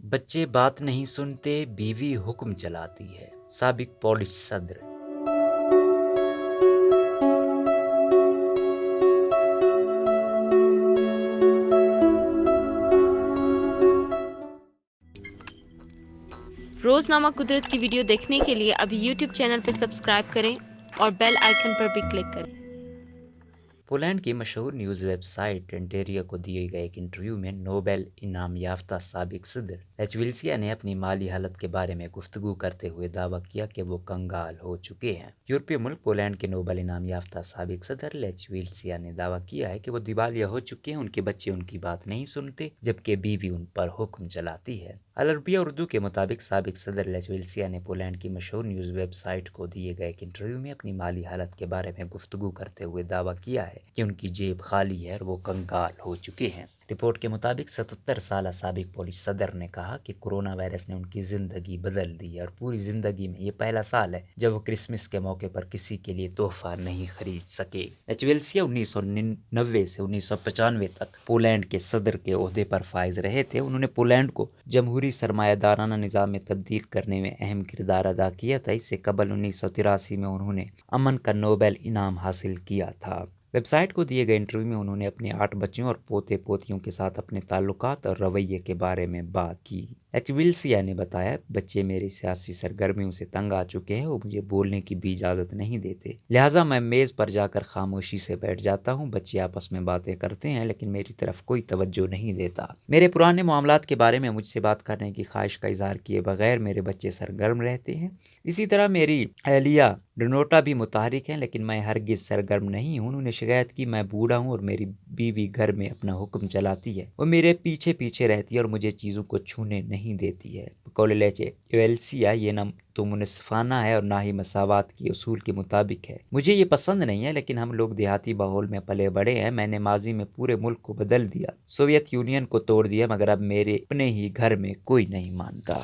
بچے بات نہیں سنتے، بیوی حکم چلاتی ہے، سابق پولش صدر۔ روزنامہ قدرت کی ویڈیو دیکھنے کے لیے ابھی یوٹیوب چینل پر سبسکرائب کریں اور بیل آئیکن پر بھی کلک کریں۔ پولینڈ کی مشہور نیوز ویب سائٹ انٹیریا کو دیے گئے ایک انٹرویو میں نوبل انعام یافتہ سابق صدر لیچویلسیا نے اپنی مالی حالت کے بارے میں گفتگو کرتے ہوئے دعویٰ کیا کہ وہ کنگال ہو چکے ہیں۔ یورپی ملک پولینڈ کے نوبل انعام یافتہ سابق صدر لیچویلسیا نے دعویٰ کیا ہے کہ وہ دیوالیہ ہو چکے ہیں، ان کے بچے ان کی بات نہیں سنتے جبکہ بیوی ان پر حکم چلاتی ہے۔ العربیہ اردو کے مطابق سابق صدر لیچویلسیا نے پولینڈ کی مشہور نیوز ویب سائٹ کو دیے گئے ایک انٹرویو میں اپنی مالی حالت کے بارے میں گفتگو کرتے ہوئے دعویٰ کیا ہے کہ ان کی جیب خالی ہے اور وہ کنگال ہو چکے ہیں۔ رپورٹ کے مطابق 77 سالہ سابق پولش صدر نے کہا کہ کورونا وائرس نے ان کی زندگی بدل دی ہے اور پوری زندگی میں یہ پہلا سال ہے جب وہ کرسمس کے موقع پر کسی کے لیے تحفہ نہیں خرید سکے۔ لیچویلسیا 1999 سے 1995 تک پولینڈ کے صدر کے عہدے پر فائز رہے تھے۔ انہوں نے پولینڈ کو جمہوری سرمایہ دارانہ نظام میں تبدیل کرنے میں اہم کردار ادا کیا تھا۔ اس سے قبل 1983 میں انہوں نے امن کا نوبل انعام حاصل کیا تھا۔ ویب سائٹ کو دیے گئے انٹرویو میں انہوں نے اپنے 8 بچوں اور پوتے پوتیوں کے ساتھ اپنے تعلقات اور رویے کے بارے میں بات کی۔ لیچویلسیا نے بتایا، بچے میری سیاسی سرگرمیوں سے تنگ آ چکے ہیں، وہ مجھے بولنے کی بھی اجازت نہیں دیتے، لہٰذا میں میز پر جا کر خاموشی سے بیٹھ جاتا ہوں۔ بچے آپس میں باتیں کرتے ہیں لیکن میری طرف کوئی توجہ نہیں دیتا۔ میرے پرانے معاملات کے بارے میں مجھ سے بات کرنے کی خواہش کا اظہار کیے بغیر میرے بچے سرگرم رہتے ہیں۔ اسی طرح میری اہلیہ ڈنوٹا بھی متحرک ہیں لیکن میں ہرگز سرگرم نہیں ہوں۔ انہوں نے شکایت کی، میں بوڑھا ہوں اور میری بیوی گھر میں اپنا حکم چلاتی ہے، وہ میرے پیچھے پیچھے رہتی ہے اور مجھے چیزوں کو چھونے نہیں دیتی ہے۔ بقول لیچویلسیا، یہ نہ تو منصفانہ ہے اور نہ ہی مساوات کے اصول کے مطابق ہے۔ مجھے یہ پسند نہیں ہے لیکن ہم لوگ دیہاتی ماحول میں پلے بڑے ہیں۔ میں نے ماضی میں پورے ملک کو بدل دیا، سوویت یونین کو توڑ دیا، مگر اب میرے اپنے ہی گھر میں کوئی نہیں مانتا۔